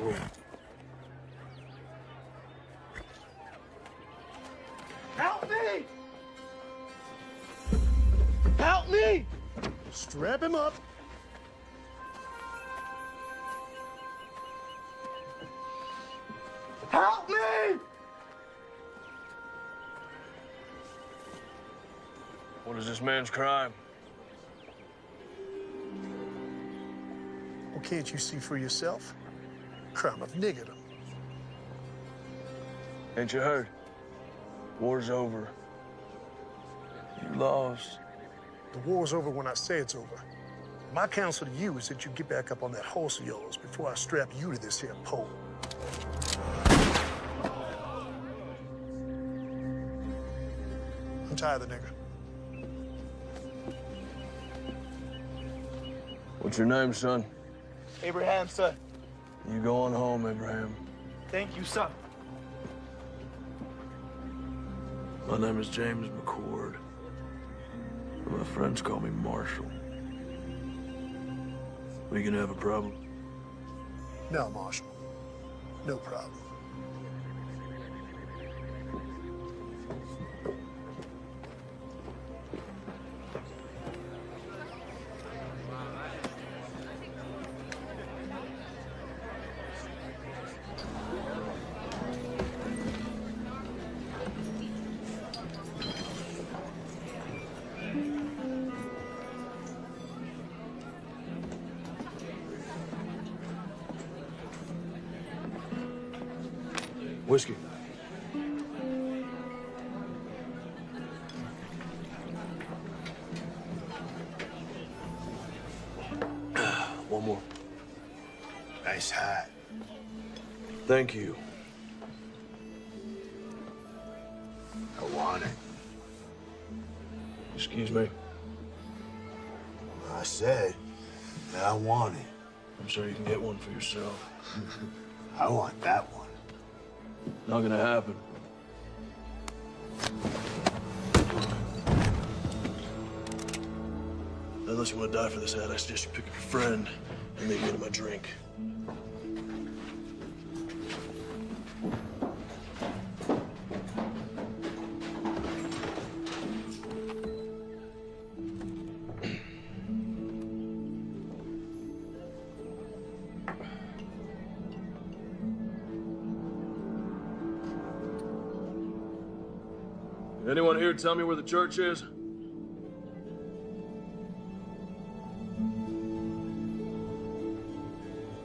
Whoa. Help me! Help me! Strap him up. Help me! What is this man's crime? Well, can't you see for yourself? Crime of niggerdom. Ain't you heard? War's over. You lost. The war's over when I say it's over. My counsel to you is that you get back up on that horse of yours before I strap you to this here pole. Untie the nigger. What's your name, son? Abraham, son. You going home, Abraham. Thank you, son. My name is James McCord. My friends call me Marshall. We gonna have a problem? No, Marshal. No problem. Whiskey. One more. Nice hat. Thank you. I want it. Excuse me. I said that I want it. I'm sure you can get one for yourself. I want that one. Not gonna happen. Unless you want to die for this hat, I suggest you pick up your friend and maybe get him a drink. Anyone here tell me where the church is?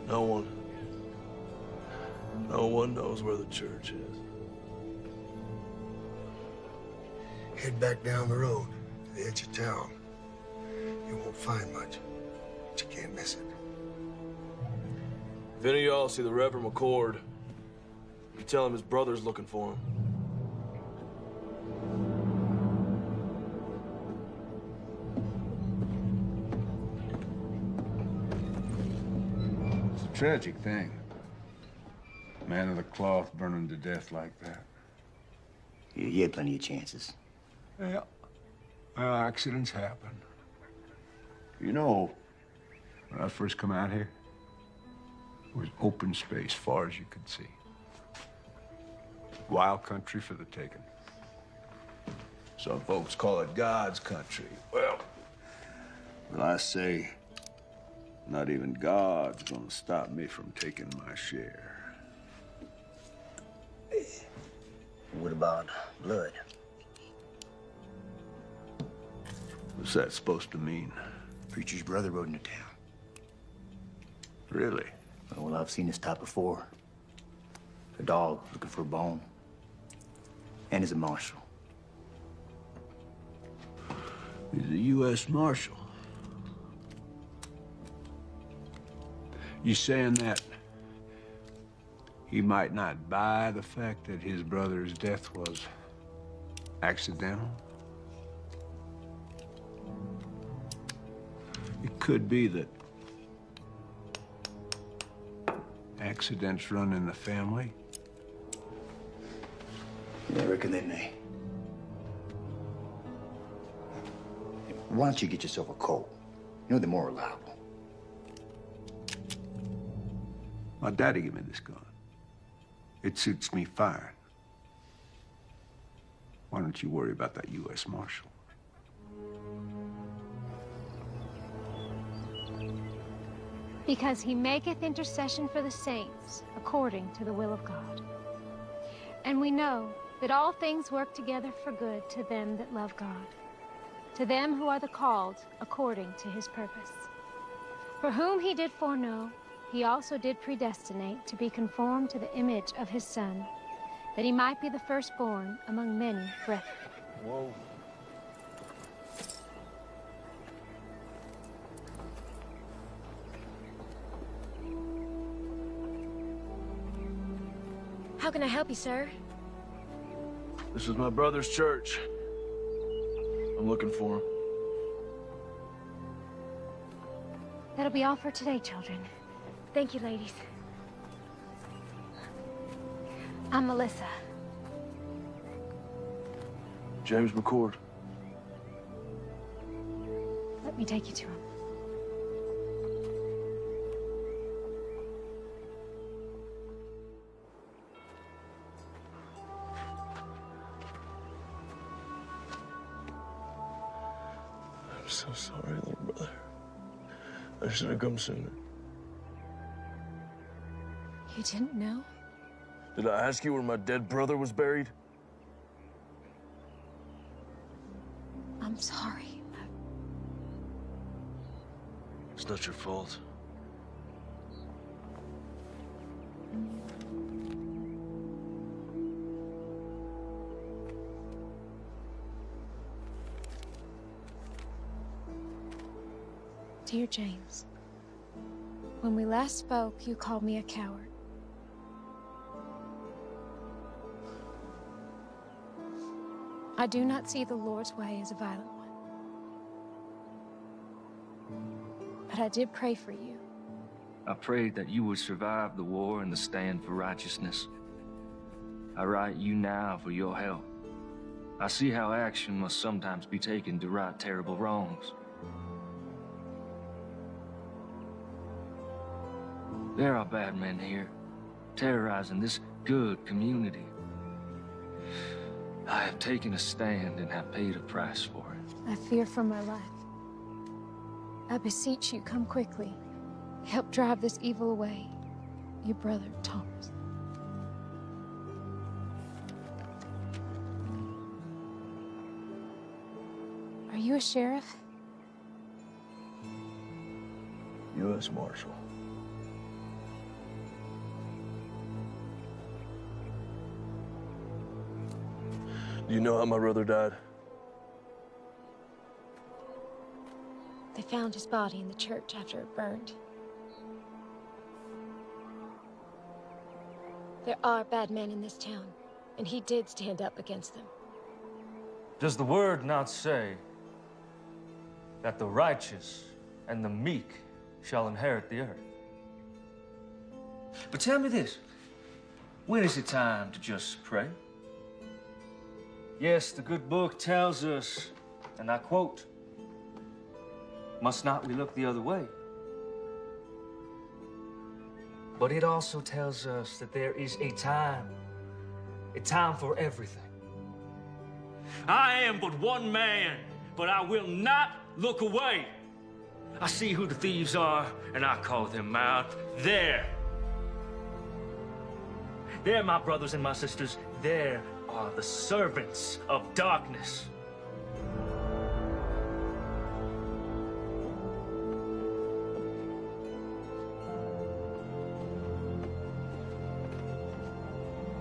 No one. No one knows where the church is. Head back down the road to the edge of town. You won't find much, but you can't miss it. If any of y'all see the Reverend McCord, you tell him his brother's looking for him. Tragic thing. Man of the cloth burning to death like that. You had plenty of chances. Yeah. Well, accidents happen. You know, When I first come out here, it was open space far as you could see. Wild country for the taking. some folks call it God's country. Well, I say, not even God's gonna stop me from taking my share. What about blood? What's that supposed to mean? Preacher's brother rode into town. Really? Well, I've seen this type before. A dog looking for a bone. And he's a marshal. He's a U.S. Marshal. You saying that he might not buy the fact that his brother's death was accidental? It could be that accidents run in the family. Yeah, I reckon they may. Why don't you get yourself a colt? You know they're more reliable. My daddy gave me this gun. It suits me fine. Why don't you worry about that U.S. Marshal? Because he maketh intercession for the saints, according to the will of God. And we know that all things work together for good to them that love God, to them who are the called according to his purpose. For whom he did foreknow, he also did predestinate to be conformed to the image of his Son, that he might be the firstborn among many brethren. Whoa. How can I help you, sir? This is my brother's church. I'm looking for him. That'll be all for today, children. Thank you, ladies. I'm Melissa. James McCord. Let me take you to him. I'm so sorry, little brother. I should have come sooner. You didn't know? Did I ask you where my dead brother was buried? I'm sorry. It's not your fault. Dear James, when we last spoke, you called me a coward. I do not see the Lord's way as a violent one. But I did pray for you. I prayed that you would survive the war and the stand for righteousness. I write you now for your help. I see how action must sometimes be taken to right terrible wrongs. There are bad men here, terrorizing this good community. I have taken a stand and have paid a price for it. I fear for my life. I beseech you, come quickly. Help drive this evil away. Your brother, Thomas. Are you a sheriff? U.S. Marshal. Do you know how my brother died? They found his body in the church after it burned. There are bad men in this town, and he did stand up against them. Does the word not say that the righteous and the meek shall inherit the earth? But tell me this, when is it time to just pray? Yes, the good book tells us, and I quote, "Must not we look the other way?" But it also tells us that there is a time for everything. I am but one man, but I will not look away. I see who the thieves are, and I call them out. There, my brothers and my sisters, there are the servants of darkness.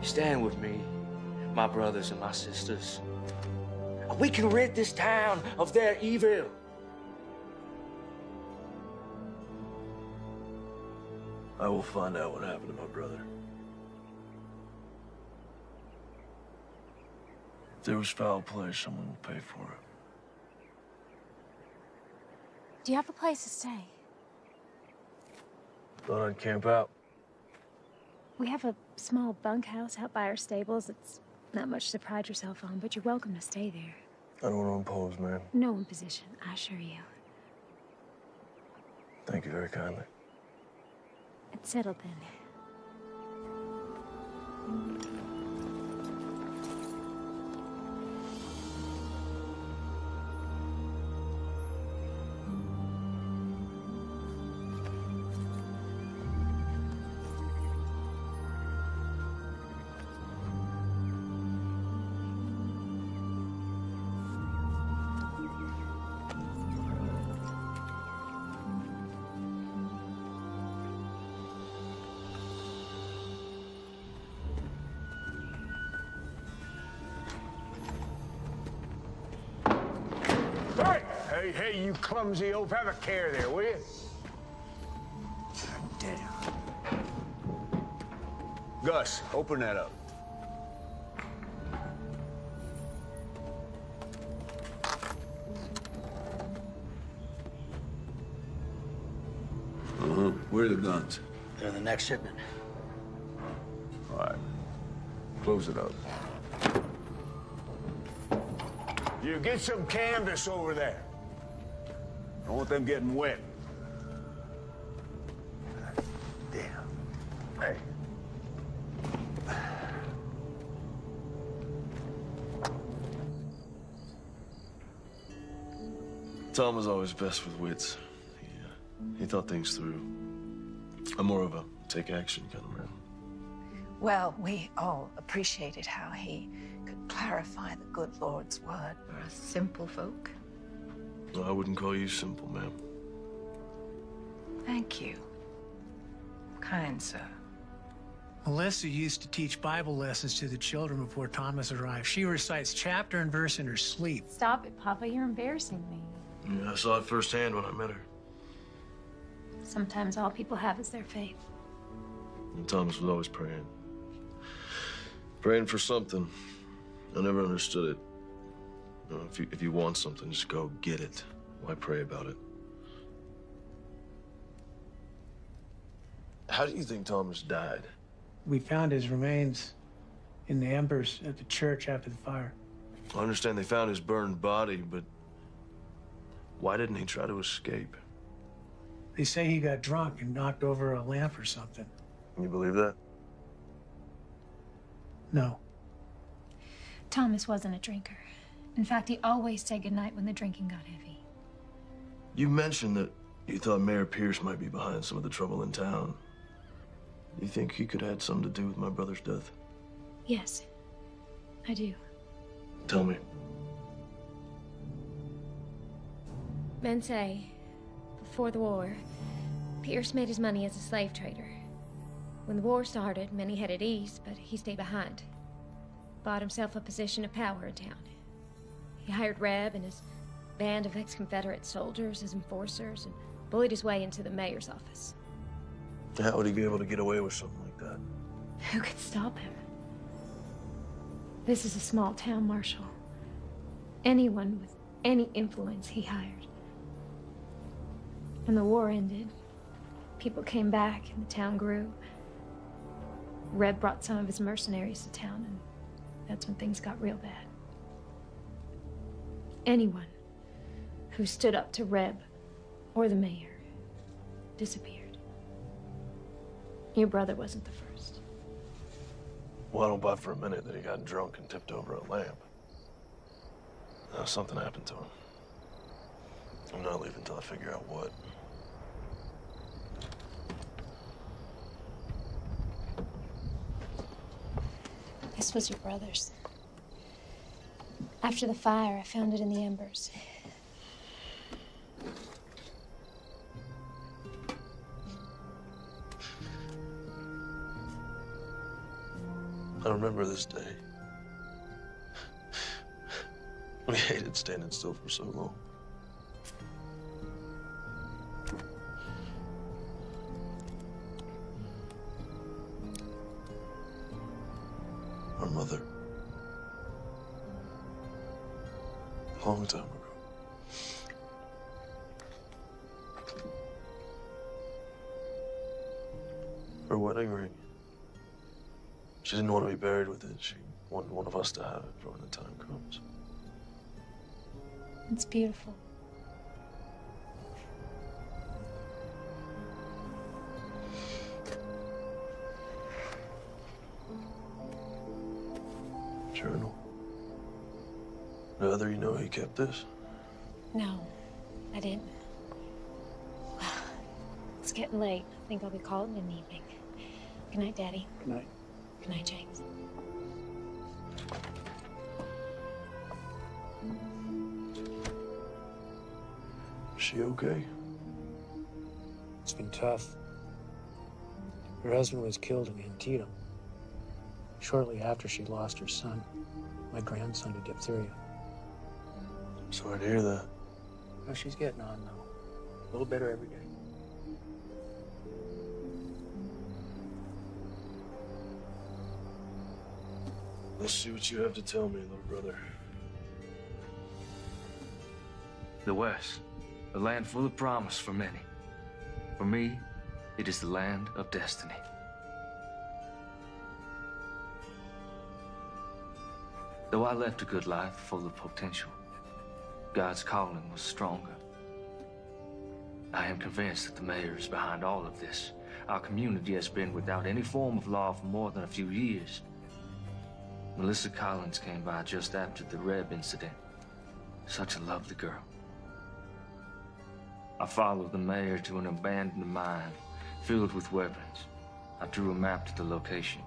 Stand with me, my brothers and my sisters. We can rid this town of their evil. I will find out what happened to my brother. If there was foul play, someone will pay for it. Do you have a place to stay? Thought I'd camp out. We have a small bunkhouse out by our stables. It's not much to pride yourself on, but you're welcome to stay there. I don't want to impose, man. No imposition, I assure you. Thank you very kindly. It's settled then. Hey, you clumsy oaf, have a care there, will you? Damn. Gus, open that up. Where are the guns? They're in the next shipment. All right. Close it up. You get some canvas over there. I don't want them getting wet. Damn. Hey. Tom was always best with wits. He thought things through. I'm more of a take action kind of man. Well, we all appreciated how he could clarify the good Lord's word for us simple folk. No, I wouldn't call you simple, ma'am. Thank you, kind sir. Melissa used to teach Bible lessons to the children before Thomas arrived. She recites chapter and verse in her sleep. Stop it, Papa. You're embarrassing me. Yeah, I saw it firsthand when I met her. Sometimes all people have is their faith. And Thomas was always praying. Praying for something. I never understood it. You know, if you want something, just go get it. Why pray about it? How do you think Thomas died? We found his remains in the embers at the church after the fire. I understand they found his burned body, but why didn't he try to escape? They say he got drunk and knocked over a lamp or something. You believe that? No. Thomas wasn't a drinker. In fact, he always said goodnight when the drinking got heavy. You mentioned that you thought Mayor Pierce might be behind some of the trouble in town. You think he could have had something to do with my brother's death? Yes, I do. Tell me. Men say, before the war, Pierce made his money as a slave trader. When the war started, many headed east, but he stayed behind. Bought himself a position of power in town. He hired Reb and his band of ex-Confederate soldiers as enforcers and bullied his way into the mayor's office. How would he be able to get away with something like that? Who could stop him? This is a small town, Marshal. Anyone with any influence he hired. When the war ended, people came back and the town grew. Reb brought some of his mercenaries to town, and that's when things got real bad. Anyone who stood up to Reb or the mayor disappeared. Your brother wasn't the first. Well, I don't buy for a minute that he got drunk and tipped over a lamp. Something happened to him. I'm not leaving until I figure out what. This was your brother's. After the fire, I found it in the embers. I remember this day. We hated standing still for so long. Our mother. A long time ago. Her wedding ring. She didn't want to be buried with it. She wanted one of us to have it for when the time comes. It's beautiful. Journal. The other you know he kept this? No, I didn't. Well, it's getting late. I think I'll be calling in the evening. Good night, Daddy. Good night. Good night, James. Is she okay? It's been tough. Her husband was killed in Antietam. Shortly after she lost her son, my grandson, to diphtheria. Sorry to hear that. Well, she's getting on, though. A little better every day. Let's see what you have to tell me, little brother. The West, a land full of promise for many. For me, it is the land of destiny. Though I left a good life full of potential, God's calling was stronger. I am convinced that the mayor is behind all of this. Our community has been without any form of law for more than a few years. Melissa Collins came by just after the Reb incident. Such a lovely girl. I followed the mayor to an abandoned mine filled with weapons. I drew a map to the location.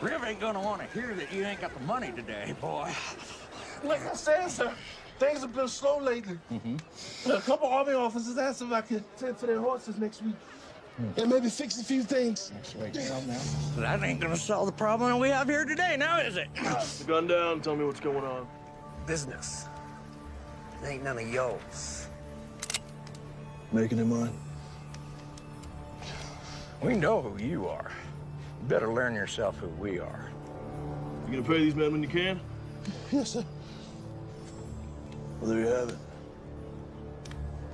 Rev ain't gonna want to hear that you ain't got the money today, boy. Like I said, sir, things have been slow lately. A couple Army officers asked if I could tend to their horses next week. And maybe fix a few things. That's right, now. That ain't gonna solve the problem we have here today, now is it? The gun down, tell me what's going on. Business. It ain't none of yours. Making it mine. We know who you are. You better learn yourself who we are. You gonna pay these men when you can? Yes, sir. Well, there you have it.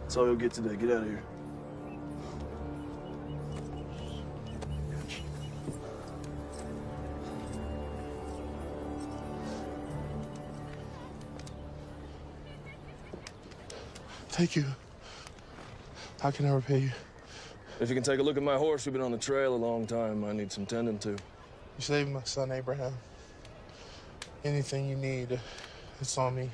That's all you'll get today. Get out of here. Thank you. How can I repay you? If you can take a look at my horse, we've been on the trail a long time. I need some tending to. You saved my son, Abraham. Anything you need, it's on me.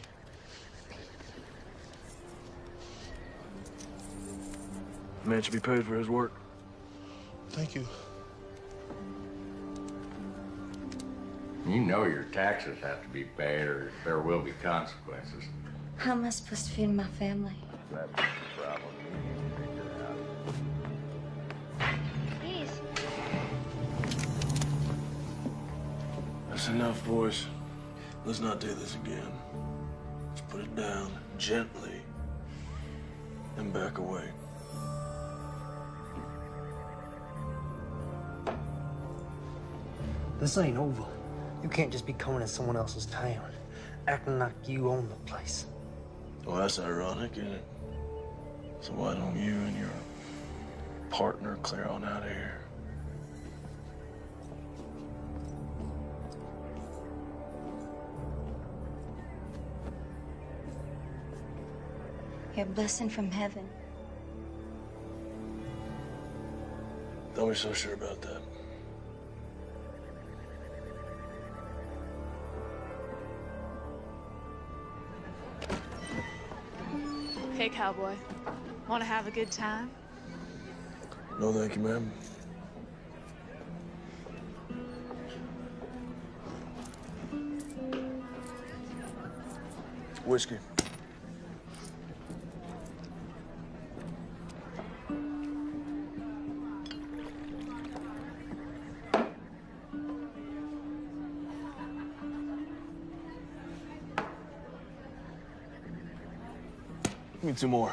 The man should be paid for his work. Thank you. You know your taxes have to be paid or there will be consequences. How am I supposed to feed my family? That's the problem. We need to figure out. Please. That's enough, boys. Let's not do this again. Let's put it down gently and back away. This ain't over. You can't just be coming in someone else's town, acting like you own the place. Well, that's ironic, isn't it? So why don't you and your partner clear on out of here? You're a blessing from heaven. Don't be so sure about that. Hey, Cowboy. Want to have a good time? No, thank you, ma'am. Whiskey. Give me 2 more.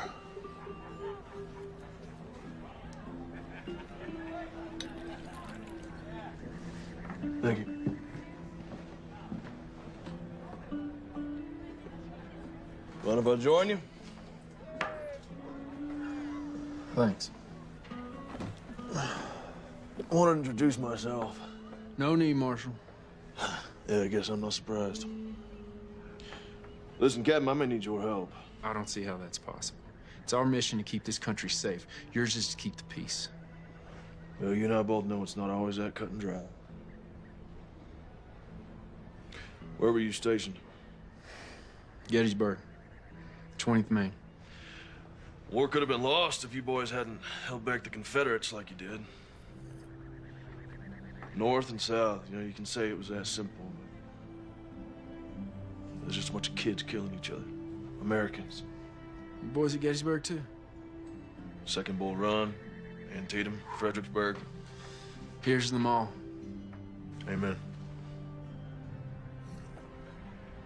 Thank you. Mind if I join you? Thanks. I want to introduce myself. No need, Marshal. Yeah, I guess I'm not surprised. Listen, Captain, I may need your help. I don't see how that's possible. It's our mission to keep this country safe. Yours is to keep the peace. Well, you and I both know it's not always that cut and dry. Where were you stationed? Gettysburg, 20th Maine. War could have been lost if you boys hadn't held back the Confederates like you did. North and South, you know, you can say it was that simple. But there's just a bunch of kids killing each other. Americans. You boys at Gettysburg, too? Second Bull Run, Antietam, Fredericksburg. Here's to them all. Amen.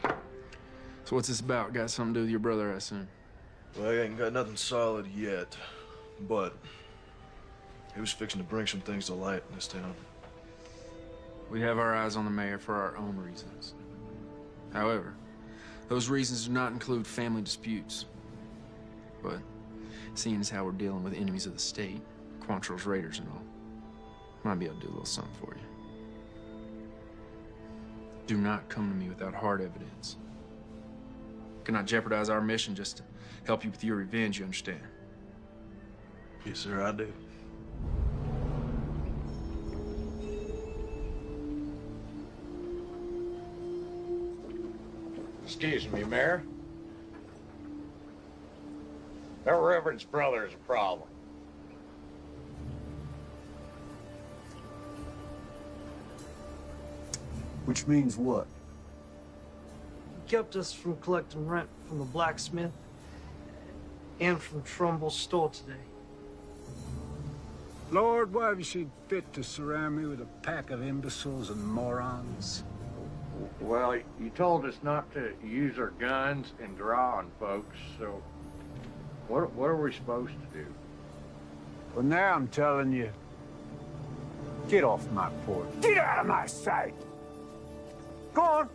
So what's this about? Got something to do with your brother, I assume? Well, I ain't got nothing solid yet, but he was fixing to bring some things to light in this town. We have our eyes on the mayor for our own reasons. However, those reasons do not include family disputes. But seeing as how we're dealing with enemies of the state, Quantrill's raiders and all, might be able to do a little something for you. Do not come to me without hard evidence. Cannot jeopardize our mission just to help you with your revenge, you understand? Yes, sir, I do. Excuse me, Mayor. That Reverend's brother is a problem. Which means what? Kept us from collecting rent from the blacksmith and from Trumbull's store today. Lord, why have you seen fit to surround me with a pack of imbeciles and morons? Well, you told us not to use our guns and draw on folks, so what are we supposed to do? Well, now I'm telling you, get off my porch. Get out of my sight! Go on!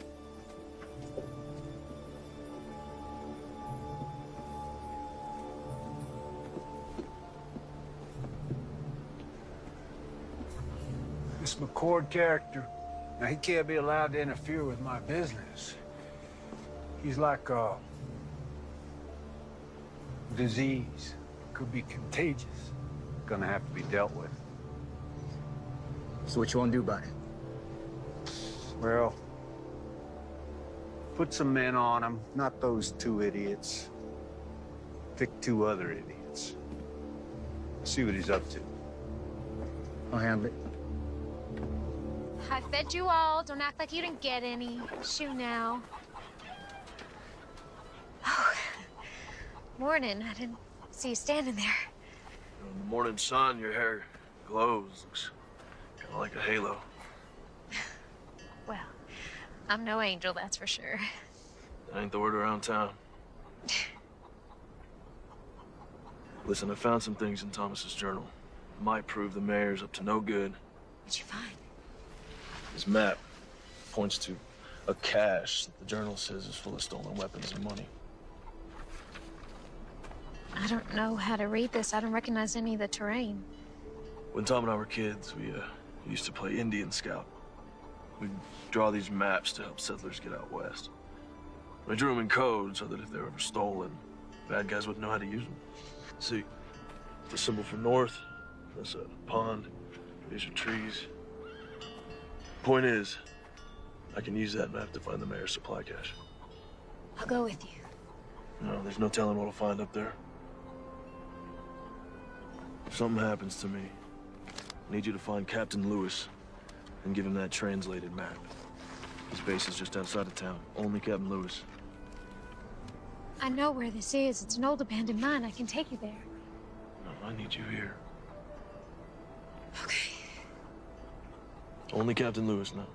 This McCord character, now he can't be allowed to interfere with my business. He's like a disease. Could be contagious. Gonna have to be dealt with. So what you want to do about it? Well, put some men on him, not those two idiots. Pick two other idiots. See what he's up to. I'll handle it. I fed you all. Don't act like you didn't get any. Shoo now. Oh, morning. I didn't see you standing there. In the morning sun, your hair glows. Looks kind of like a halo. Well, I'm no angel, that's for sure. That ain't the word around town. Listen, I found some things in Thomas's journal. Might prove the mayor's up to no good. What'd you find? His map points to a cache that the journal says is full of stolen weapons and money. I don't know how to read this. I don't recognize any of the terrain. When Tom and I were kids, we used to play Indian Scout. We'd draw these maps to help settlers get out west. We drew them in code so that if they were ever stolen, bad guys wouldn't know how to use them. See, the symbol for north, that's a pond. These are trees. Point is, I can use that map to find the mayor's supply cache. I'll go with you. No, there's no telling what I'll find up there. If something happens to me, I need you to find Captain Lewis and give him that translated map. His base is just outside of town. Only Captain Lewis. I know where this is. It's an old abandoned mine. I can take you there. No, I need you here. Okay. Only Captain Lewis now.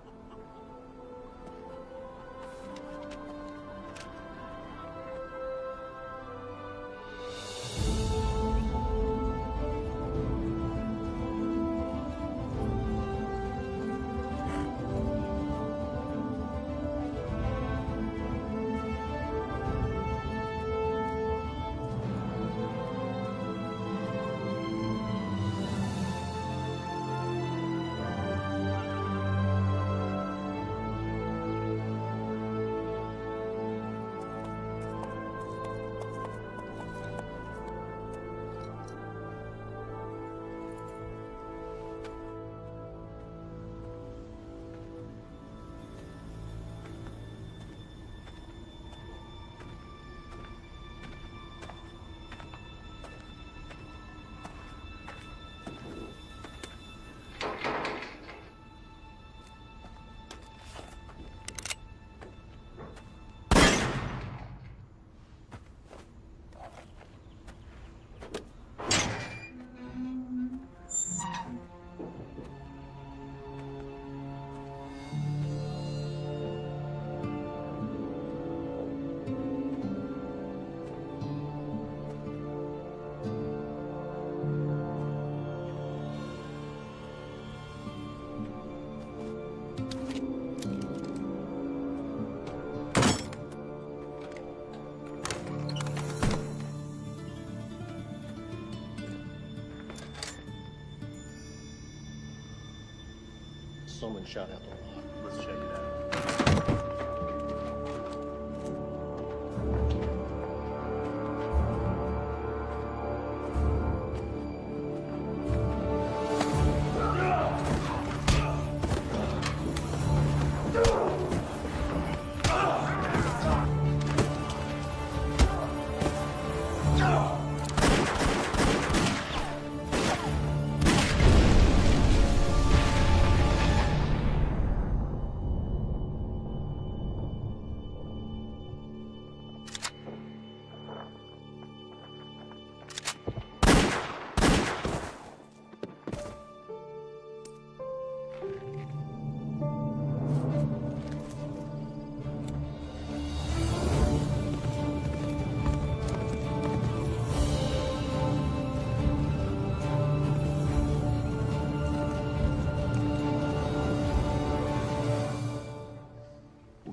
someone shot out the lock. Let's check it out.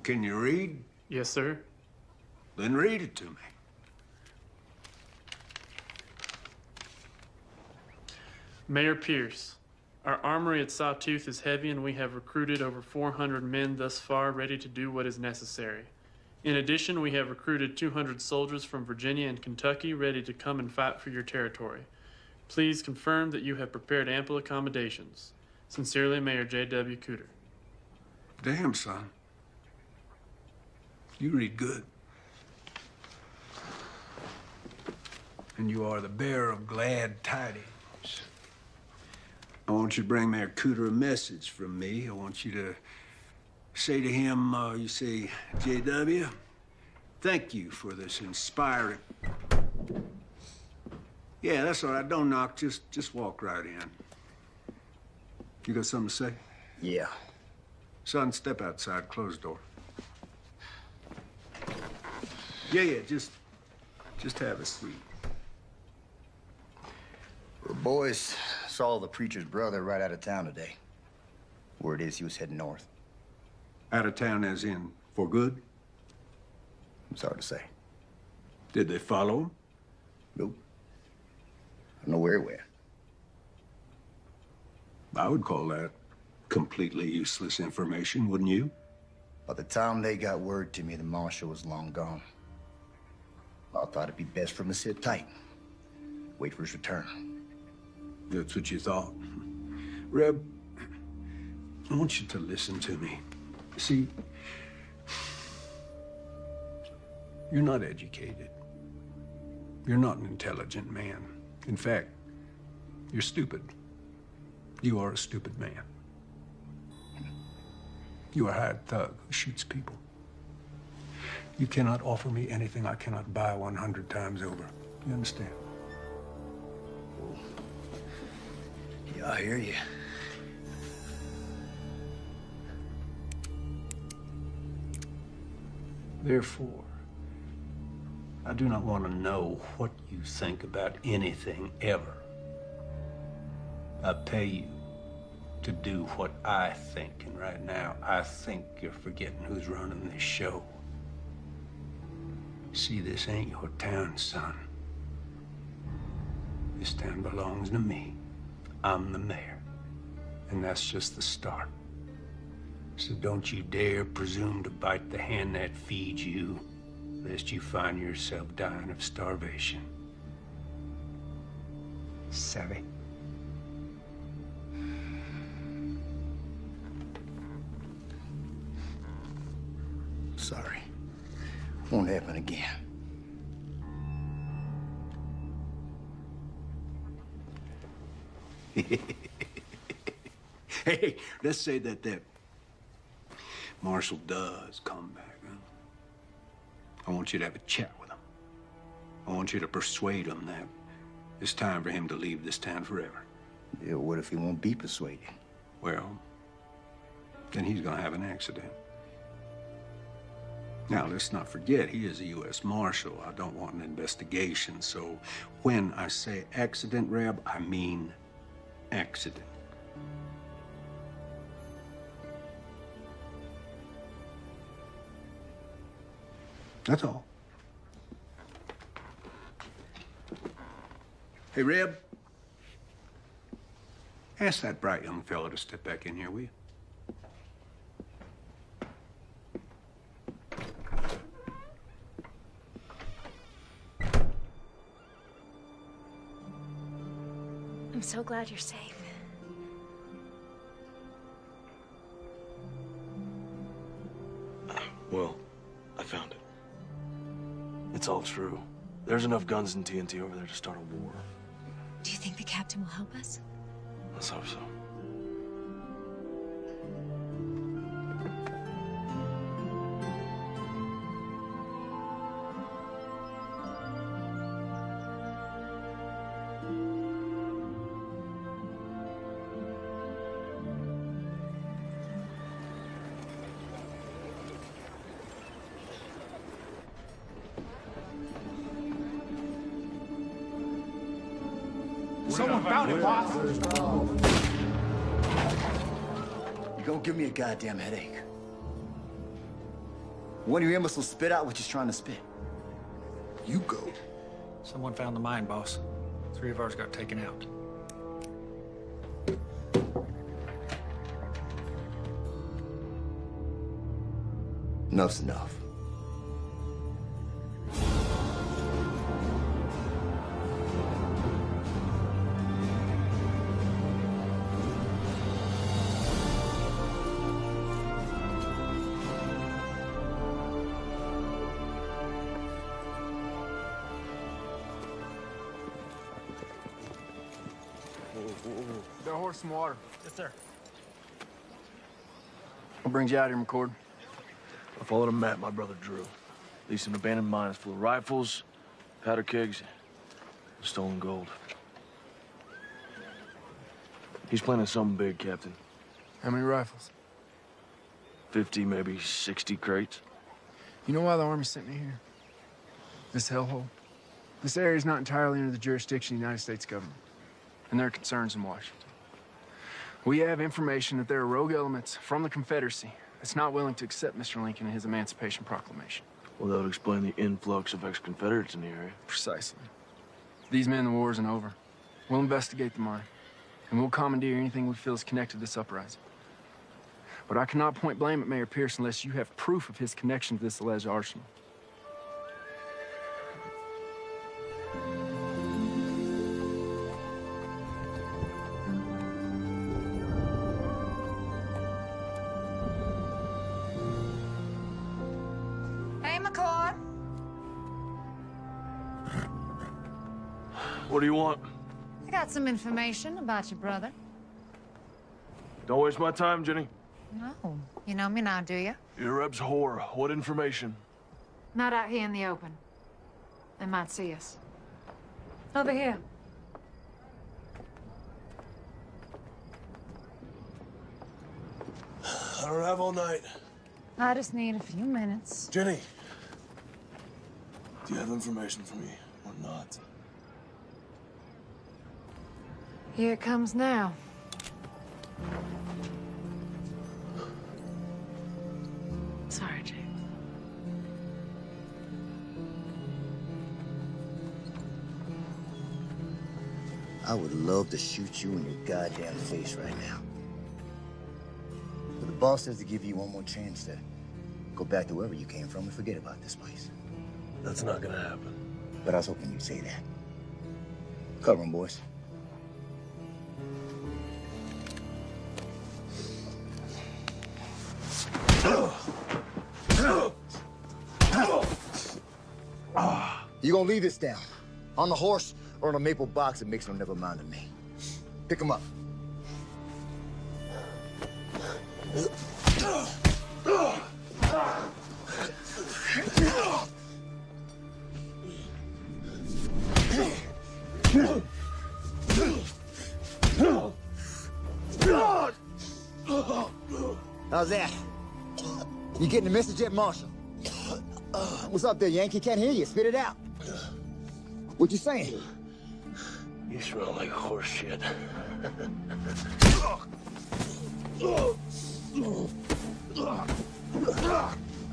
Can you read? Yes, sir. Then read it to me. Mayor Pierce, our armory at Sawtooth is heavy and we have recruited over 400 men thus far ready to do what is necessary. In addition, we have recruited 200 soldiers from Virginia and Kentucky ready to come and fight for your territory. Please confirm that you have prepared ample accommodations. Sincerely, Mayor J.W. Cooter. Damn, son. You read good. And you are the bearer of glad tidings. I want you to bring Mayor Cooter a message from me. I want you to say to him, you say, J.W., thank you for this inspiring... Yeah, that's all right. Don't knock. Just walk right in. You got something to say? Yeah. Son, step outside. Close the door. Yeah, just have a seat. The boys saw the preacher's brother right out of town today. Word is he was heading north. Out of town as in for good? It's hard to say. Did they follow him? Nope. I don't know where he went. I would call that completely useless information, wouldn't you? By the time they got word to me, the marshal was long gone. I thought it'd be best for him to sit tight. Wait for his return. That's what you thought. Reb, I want you to listen to me. See, you're not educated. You're not an intelligent man. In fact, you're stupid. You are a stupid man. You are a hired thug who shoots people. You cannot offer me anything I cannot buy 100 times over. You understand? Yeah, I hear you. Therefore, I do not want to know what you think about anything ever. I pay you to do what I think, and right now, I think you're forgetting who's running this show. See, this ain't your town, son. This town belongs to me. I'm the mayor. And that's just the start. So don't you dare presume to bite the hand that feeds you, lest you find yourself dying of starvation. Savvy? Sorry. Won't happen again. Hey, let's say that Marshal does come back, huh? I want you to have a chat with him. I want you to persuade him that it's time for him to leave this town forever. Yeah, what if he won't be persuaded? Well, then he's gonna have an accident. Now, let's not forget, he is a U.S. Marshal. I don't want an investigation, so when I say accident, Reb, I mean accident. That's all. Hey, Reb, ask that bright young fellow to step back in here, will you? I'm so glad you're safe. Well, I found it. It's all true. There's enough guns and TNT over there to start a war. Do you think the captain will help us? Let's hope so. Someone found it, boss. You're gonna give me a goddamn headache. One of your imbeciles spit out what you're trying to spit. You go. Someone found the mine, boss. 3 of ours got taken out. Enough's enough. Got a horse some water. Yes, sir. What brings you out here, McCord? I followed a map my brother drew. Leased an abandoned mine full of rifles, powder kegs, and stolen gold. He's planning something big, Captain. How many rifles? 50, maybe 60 crates. You know why the Army sent me here? This hellhole? This area's not entirely under the jurisdiction of the United States government, and there are concerns in Washington. We have information that there are rogue elements from the Confederacy that's not willing to accept Mr. Lincoln and his Emancipation Proclamation. Well, that would explain the influx of ex-Confederates in the area. Precisely. For these men, the war isn't over. We'll investigate the mine, and we'll commandeer anything we feel is connected to this uprising. But I cannot point blame at Mayor Pierce unless you have proof of his connection to this alleged arsenal. Hey, McCord. What do you want? I got some information about your brother. Don't waste my time, Jenny. No, you know me now, do you? You're Reb's whore. What information? Not out here in the open. They might see us. Over here. I don't have all night. I just need a few minutes. Jenny, do you have information for me or not? Here it comes now. Sorry, James. I would love to shoot you in your goddamn face right now. But the boss says to give you one more chance to go back to wherever you came from and forget about this place. That's not gonna happen. But I was hoping you'd say that. Cover 'em, boys. You gonna leave this down? On the horse or in a maple box that makes no never mind to me? Pick 'em up. How's that? You getting the message yet, Marshal? What's up there, Yankee? Can't hear you. Spit it out. What you saying? You smell like horse shit. All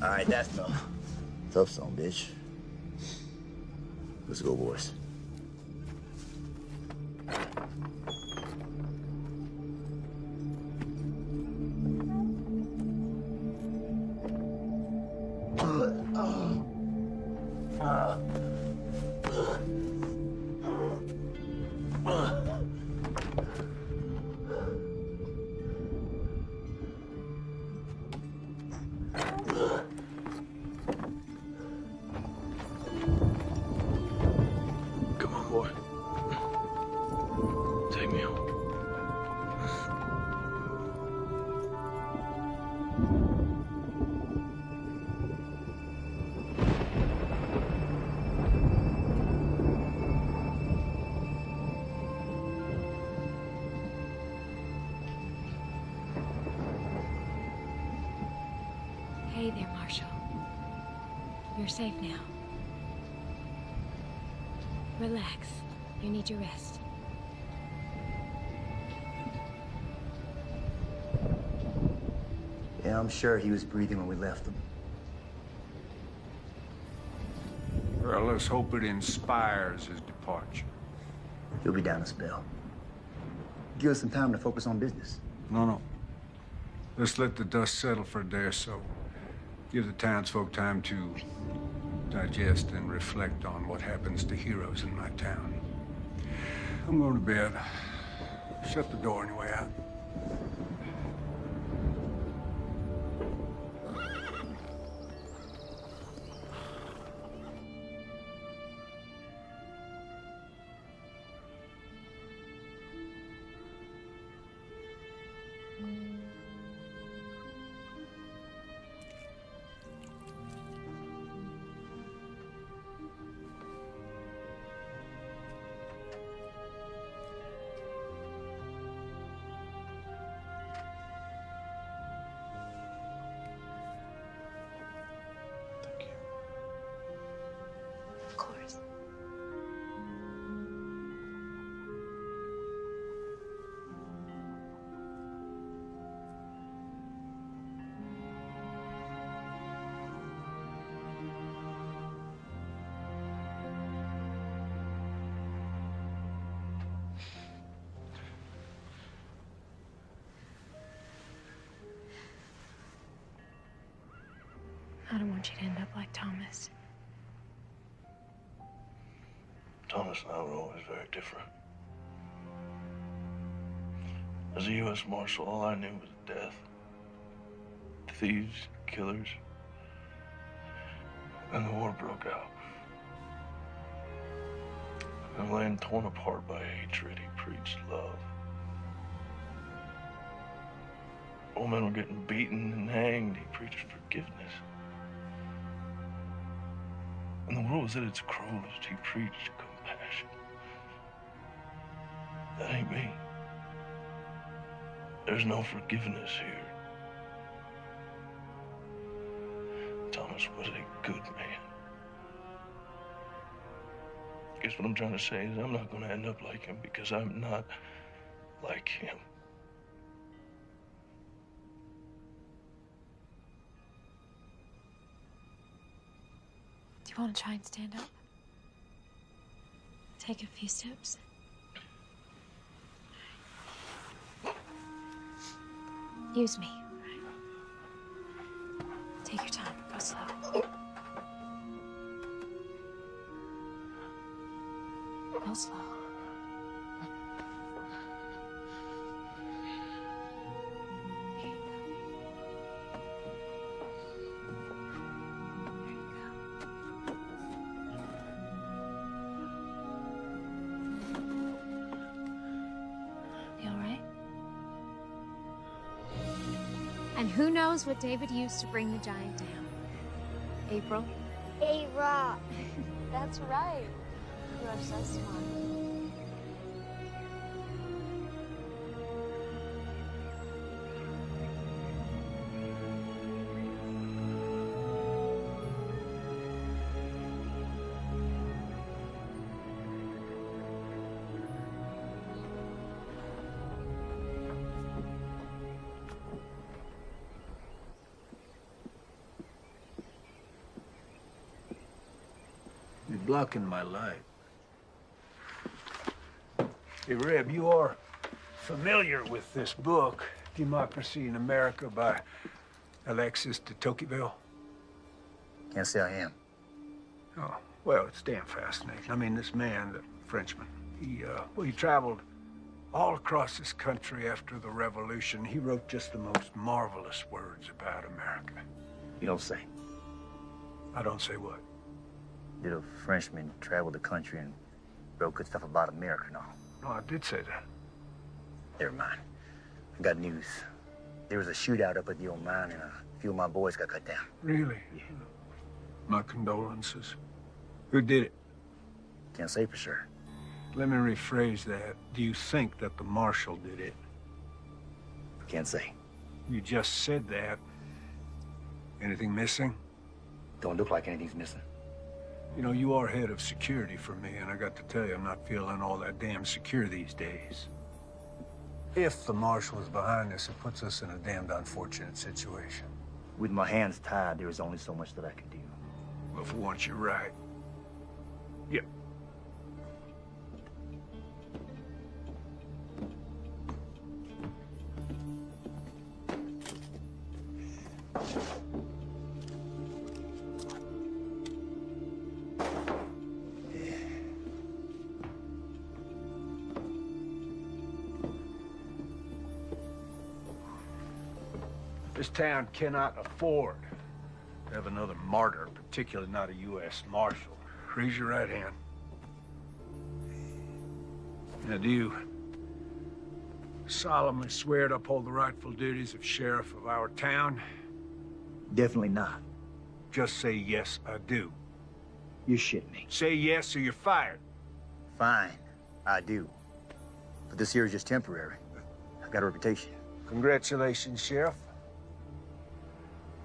right, that's enough. Tough song, bitch. Let's go, boys. You're safe now. Relax. You need your rest. Yeah, I'm sure he was breathing when we left him. Well, let's hope it inspires his departure. He'll be down a spell. Give us some time to focus on business. No. Let's let the dust settle for a day or so. Give the townsfolk time to digest and reflect on what happens to heroes in my town. I'm going to bed. Shut the door on your way out. Of course. I don't want you to end up like Thomas. Thomas and I were always very different. As a U.S. Marshal, all I knew was death. Thieves, killers. And the war broke out. And a land torn apart by hatred, he preached love. Old men were getting beaten and hanged, he preached forgiveness. And the world was at its cruelest, he preached compassion. That ain't me. There's no forgiveness here. Thomas was a good man. Guess what I'm trying to say is I'm not gonna end up like him because I'm not like him. Do you want to try and stand up? Take a few steps. Use me. Take your time. Go slow. Go slow. And who knows what David used to bring the giant down? April? A-Rock. That's right. You are so smart. You're blocking my light. Hey, Reb, you are familiar with this book, Democracy in America by Alexis de Tocqueville? Can't say I am. Oh, well, it's damn fascinating. I mean, this man, the Frenchman, he traveled all across this country after the Revolution. He wrote just the most marvelous words about America. You don't say. I don't say what? Did a Frenchman travel the country and wrote good stuff about America and all? No, I did say that. Never mind. I got news. There was a shootout up at the old mine and a few of my boys got cut down. Really? Yeah. My condolences. Who did it? Can't say for sure. Let me rephrase that. Do you think that the marshal did it? Can't say. You just said that. Anything missing? Don't look like anything's missing. You know, you are head of security for me, and I got to tell you, I'm not feeling all that damn secure these days. If the marshal is behind this, it puts us in a damned unfortunate situation. With my hands tied, there is only so much that I can do. Well, for once, you're right. Yep. This town cannot afford to have another martyr, particularly not a U.S. Marshal. Raise your right hand. Now, do you solemnly swear to uphold the rightful duties of sheriff of our town? Definitely not. Just say, yes, I do. You shit me. Say yes or you're fired. Fine, I do. But this here is just temporary. I've got a reputation. Congratulations, Sheriff.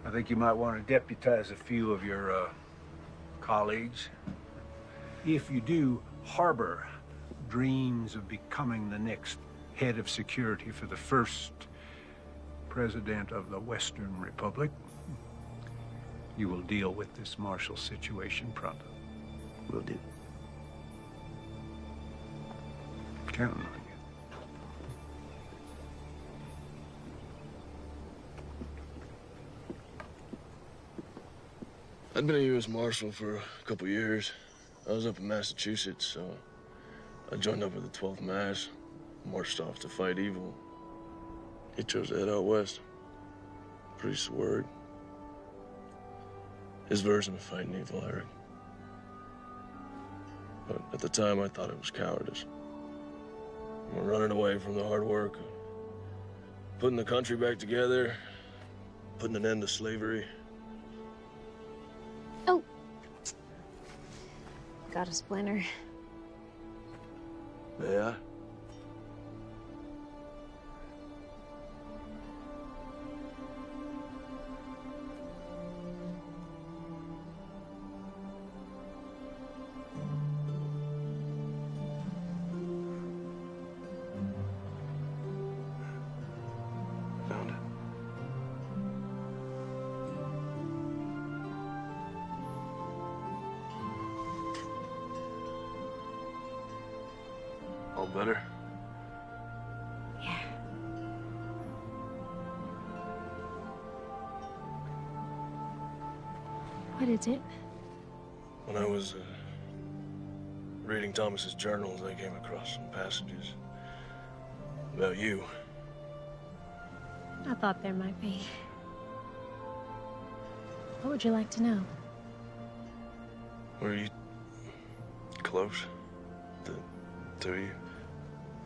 I think you might want to deputize a few of your colleagues. If you do harbor dreams of becoming the next head of security for the first president of the Western Republic, you will deal with this martial situation pronto. Will do. Counting on you. I'd been a U.S. Marshal for a couple years. I was up in Massachusetts, so I joined up with the 12th Mass, marched off to fight evil. He chose to head out west. Priest's word. His version of fighting evil, Eric. But at the time, I thought it was cowardice. Running away from the hard work, putting the country back together, putting an end to slavery. Oh. Got a splinter. May I? Found it. All better? Yeah. What is it? When I was reading Thomas's journals, I came across some passages about you. I thought there might be. What would you like to know? Were you close? The two of you?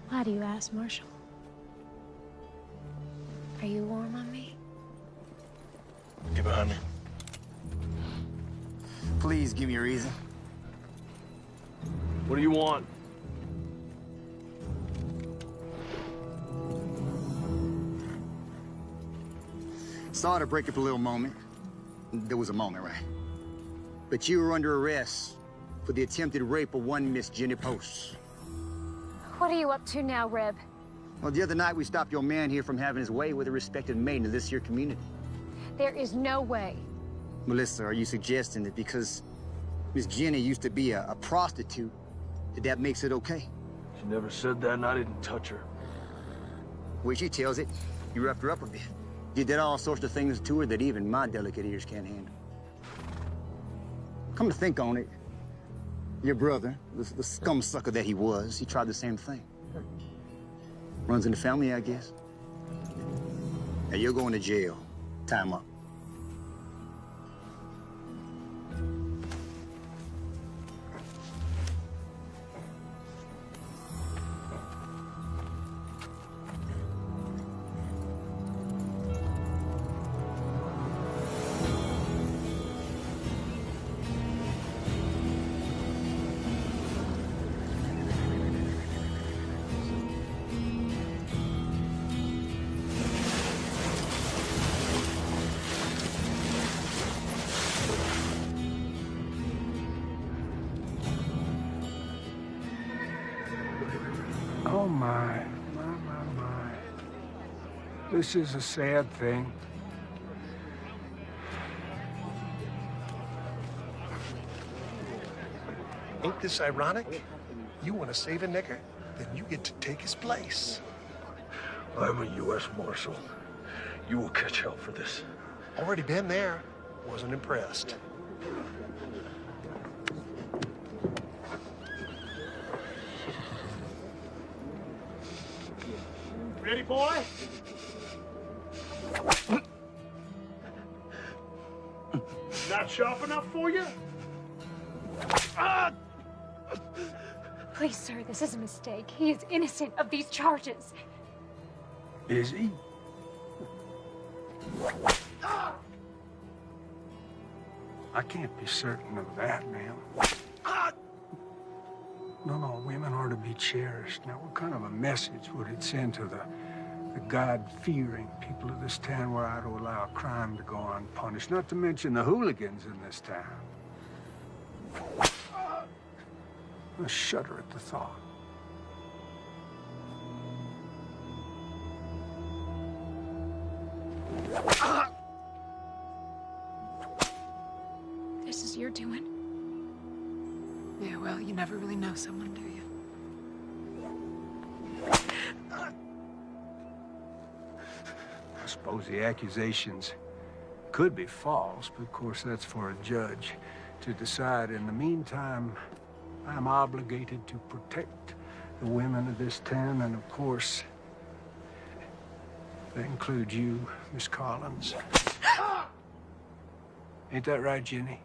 Why do you ask, Marshal? Are you warm on me? Get behind me. Please give me a reason. What do you want? Sorry to break up a little moment. There was a moment, right? But you were under arrest for the attempted rape of one Miss Jenny Post. What are you up to now, Reb? Well, the other night we stopped your man here from having his way with a respected maiden of this here community. There is no way. Melissa, are you suggesting that because Miss Jenny used to be a prostitute, that makes it okay? She never said that, and I didn't touch her. Well, she tells it. You roughed her up a bit. You did all sorts of things to her that even my delicate ears can't handle. Come to think on it, your brother, the scum sucker that he was, he tried the same thing. Runs in the family, I guess. Now you're going to jail. Time up. Oh, my. This is a sad thing. Ain't this ironic? You want to save a nigger, then you get to take his place. I'm a U.S. Marshal. You will catch hell for this. Already been there. Wasn't impressed. Ready, boy? Not sharp enough for you? Please, sir, this is a mistake. He is innocent of these charges. Is he? I can't be certain of that, ma'am. No, women are to be cherished. Now, what kind of a message would it send to the God-fearing people of this town were I to allow a crime to go unpunished? Not to mention the hooligans in this town. I shudder at the thought. This is your doing? Yeah, well, you never really know someone, do you? I suppose the accusations could be false, but of course that's for a judge to decide. In the meantime, I'm obligated to protect the women of this town, and of course, that includes you, Miss Collins. Ain't that right, Jenny?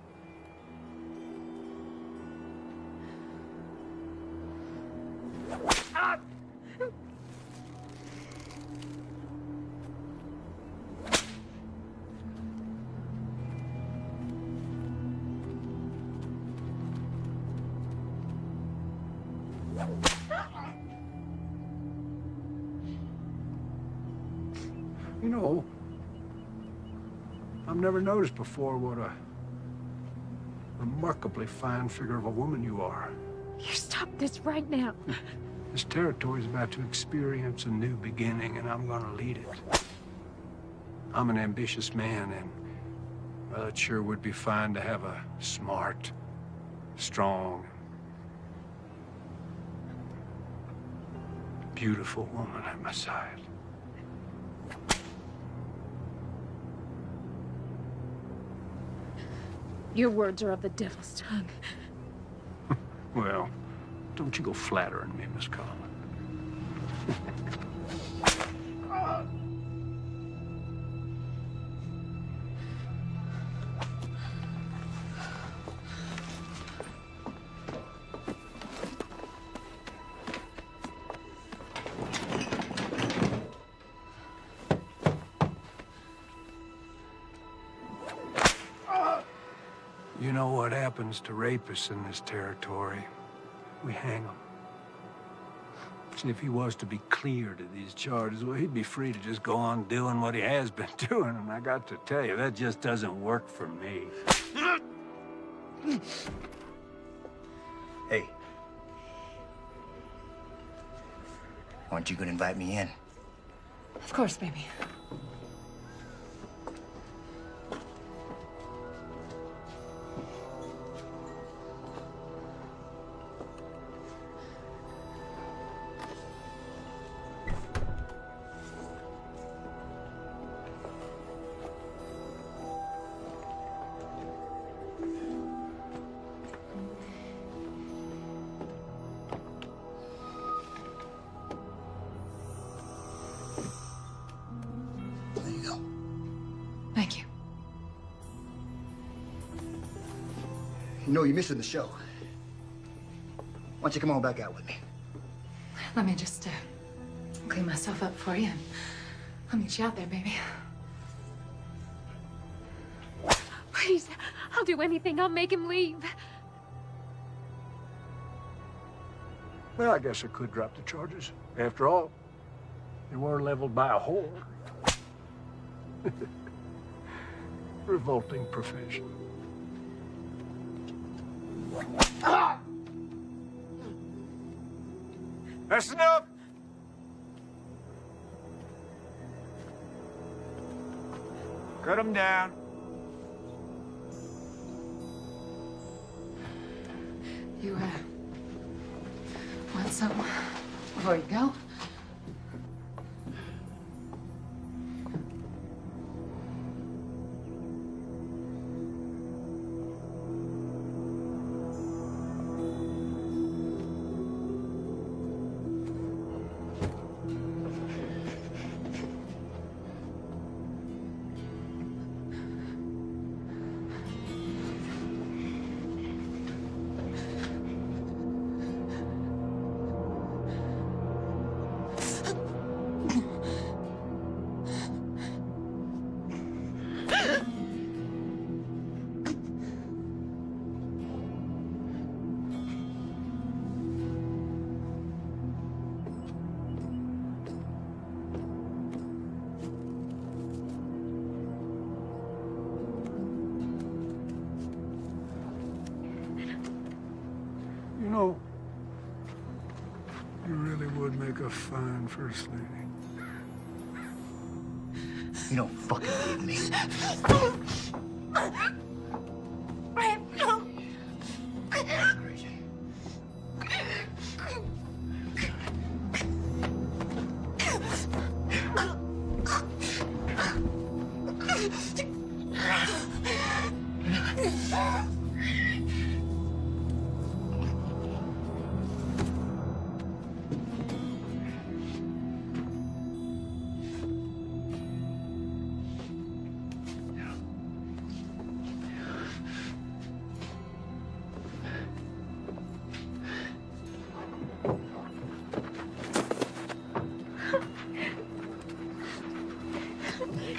You know, I've never noticed before what a remarkably fine figure of a woman you are. You stop this right now. This territory's about to experience a new beginning, and I'm gonna lead it. I'm an ambitious man, and well, it sure would be fine to have a smart, strong, beautiful woman at my side. Your words are of the devil's tongue. Well, don't you go flattering me, Miss Collins. You know what happens to rapists in this territory? We hang them. See, if he was to be cleared of these charges, well, he'd be free to just go on doing what he has been doing, and I got to tell you, that just doesn't work for me. Hey. Aren't you gonna invite me in? Of course, baby. There you go. Thank you. You know, you're missing the show. Why don't you come on back out with me? Let me just clean myself up for you, and I'll meet you out there, baby. Please, I'll do anything. I'll make him leave. Well, I guess I could drop the charges. After all, they were leveled by a whore. Revolting profession. That's enough! Cut him down. You, want some before you go? You know, you really would make a fine first lady. You don't fucking believe me.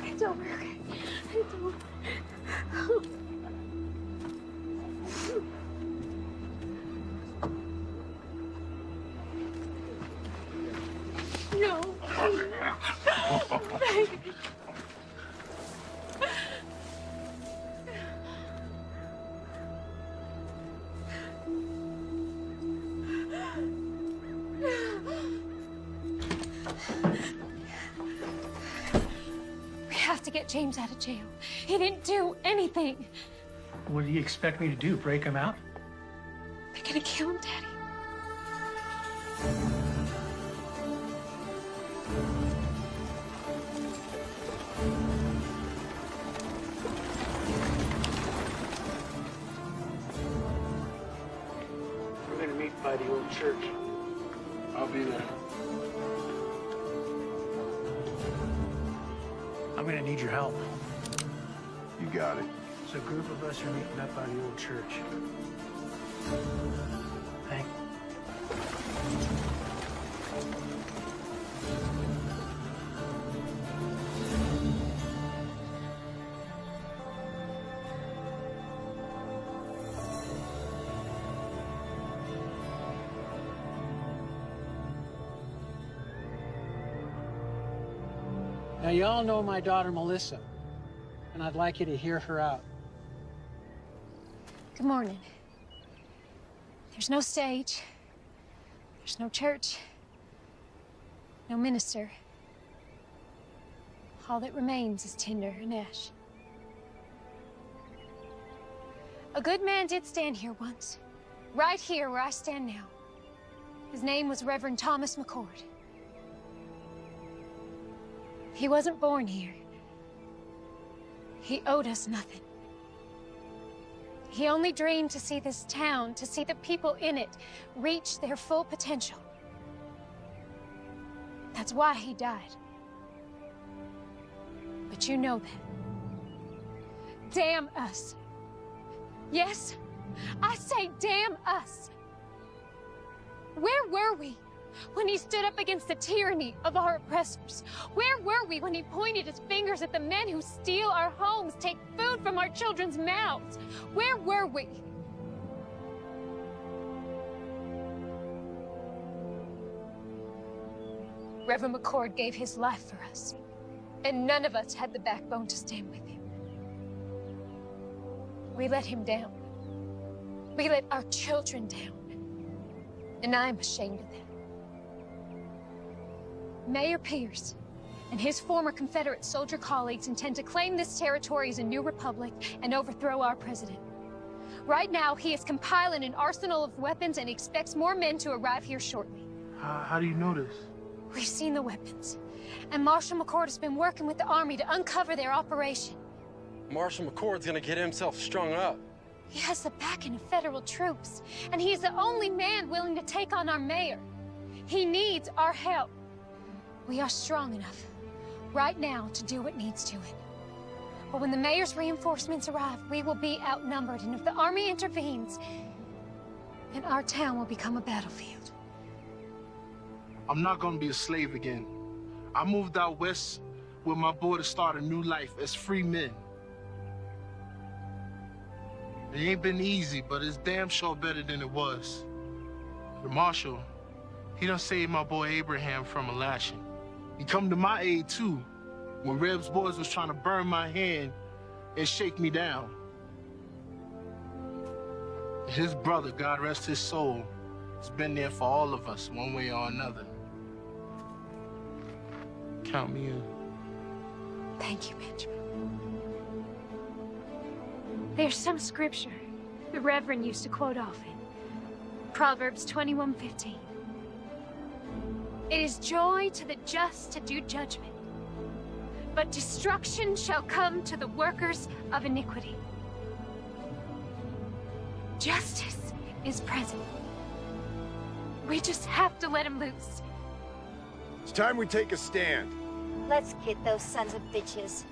It's over, okay? It's over. No. We have to get James out of jail. He didn't do anything. What do you expect me to do? Break him out? They're gonna kill him, Daddy. We're gonna meet by the old church. I'll be there. I'm gonna need your help. You got it. So a group of us are meeting up by the old church. Hank? Now, you all know my daughter, Melissa, and I'd like you to hear her out. Good morning. There's no stage. There's no church. No minister. All that remains is tinder and ash. A good man did stand here once. Right here where I stand now. His name was Reverend Thomas McCord. He wasn't born here. He owed us nothing. He only dreamed to see this town, to see the people in it, reach their full potential. That's why he died. But you know that. Damn us. Yes, I say damn us. Where were we when he stood up against the tyranny of our oppressors? Where were we when he pointed his fingers at the men who steal our homes, take food from our children's mouths? Where were we? Reverend McCord gave his life for us, and none of us had the backbone to stand with him. We let him down. We let our children down. And I'm ashamed of that. Mayor Pierce and his former Confederate soldier colleagues intend to claim this territory as a new republic and overthrow our president. Right now, he is compiling an arsenal of weapons and expects more men to arrive here shortly. How do you know this? We've seen the weapons, and Marshal McCord has been working with the Army to uncover their operation. Marshal McCord's gonna get himself strung up. He has the backing of federal troops, and he's the only man willing to take on our mayor. He needs our help. We are strong enough right now to do what needs to it. But when the mayor's reinforcements arrive, we will be outnumbered, and if the Army intervenes, then our town will become a battlefield. I'm not gonna be a slave again. I moved out west with my boy to start a new life as free men. It ain't been easy, but it's damn sure better than it was. The marshal, he done saved my boy Abraham from a lashing. He come to my aid too, when Reb's boys was trying to burn my hand and shake me down. His brother, God rest his soul, has been there for all of us, one way or another. Count me in. Thank you, Benjamin. There's some scripture the Reverend used to quote often. Proverbs 21:15. It is joy to the just to do judgment, but destruction shall come to the workers of iniquity. Justice is present. We just have to let him loose. It's time we take a stand. Let's get those sons of bitches.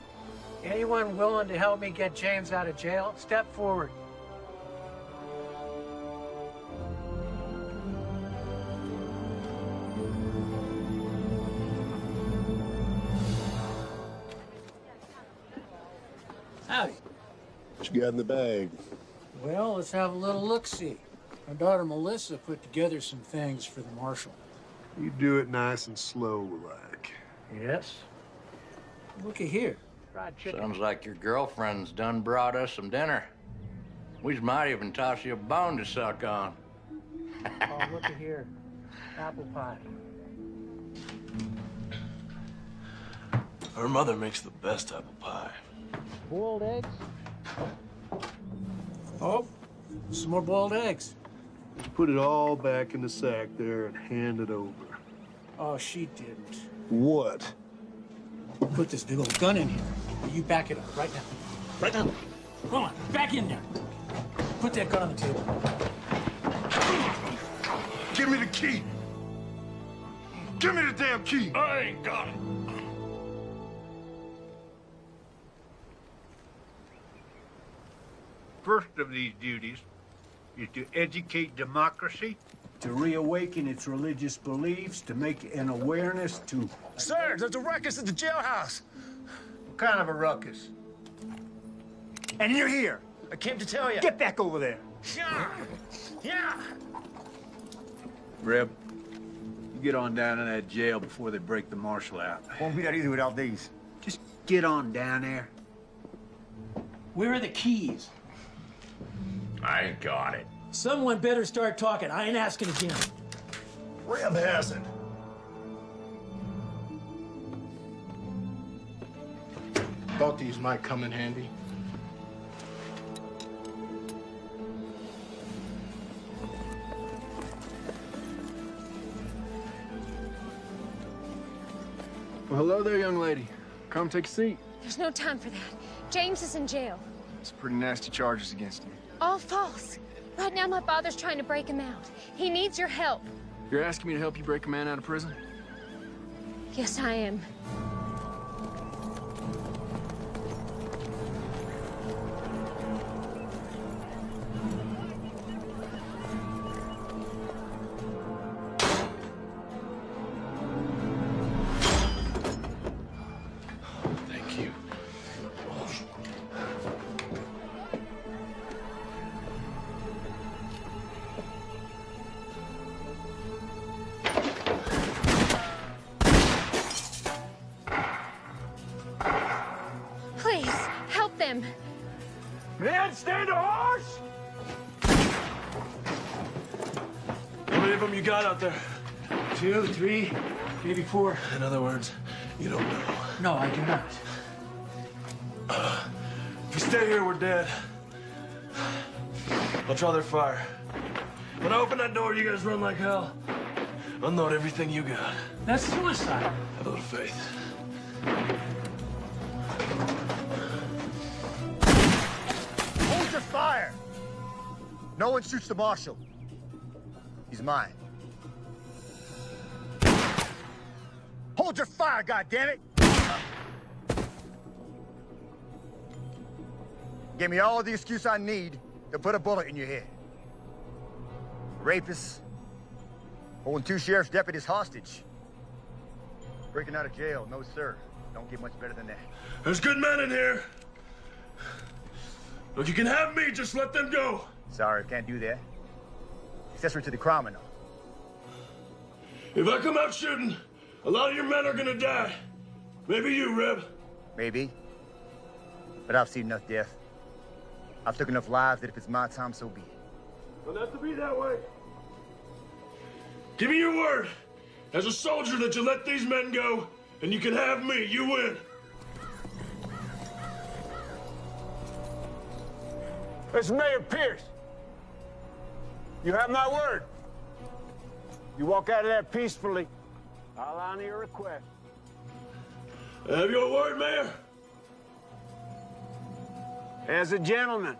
Anyone willing to help me get James out of jail, step forward. Howdy. What you got in the bag? Well, let's have a little look-see. My daughter Melissa put together some things for the marshal. You do it nice and slow, like. Yes. Looky here. Sounds like your girlfriend's done brought us some dinner. We might even toss you a bone to suck on. Oh, looky here. Apple pie. Her mother makes the best apple pie. Boiled eggs? Oh, some more boiled eggs. Just put it all back in the sack there and hand it over. Oh, she didn't. What? Put this big old gun in here. You back it up right now. Right now. Come on, back in there. Put that gun on the table. Give me the key. Give me the damn key. I ain't got it. First of these duties is to educate democracy, To reawaken its religious beliefs, to make an awareness to... Sir, there's a ruckus at the jailhouse. What kind of a ruckus? And you're here. I came to tell you. Get back over there. Yeah. Yeah. Reb, you get on down in that jail before they break the marshal out. Won't be that easy without these. Just get on down there. Where are the keys? I ain't got it. Someone better start talking. I ain't asking again. Reb has it. Thought these might come in handy. Well, hello there, young lady. Come take a seat. There's no time for that. James is in jail. It's pretty nasty charges against him. All false. Right now, my father's trying to break him out. He needs your help. You're asking me to help you break a man out of prison? Yes, I am. Thank you. Please, help them. Man, stand a horse! How many of them you got out there? 2, 3, maybe 4. In other words, You don't know. No, I do not. If we stay here, we're dead. I'll draw their fire. When I open that door, you guys run like hell. Unload everything you got. That's suicide. Have a little faith. Hold your fire! No one shoots the marshal. He's mine. Hold your fire, goddammit! Give me all the excuse I need to put a bullet in your head. Rapists, holding 2 sheriff's deputies hostage. Breaking out of jail, no sir. Don't get much better than that. There's good men in here. Look, you can have me, just let them go. Sorry, can't do that. Accessory to the crime and all. If I come out shooting, a lot of your men are gonna die. Maybe you, Reb. Maybe. But I've seen enough death. I've took enough lives that if it's my time, so be it. Don't have to be that way. Give me your word, as a soldier, that you let these men go, and you can have me. You win. It's Mayor Pierce. You have my word. You walk out of there peacefully, I'll honor your request. I have your word, Mayor. As a gentleman.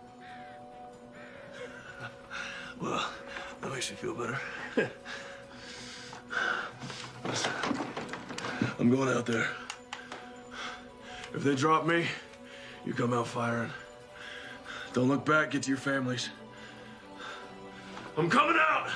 Well, that makes me feel better. Listen, I'm going out there. If they drop me, you come out firing. Don't look back, get to your families. I'm coming out!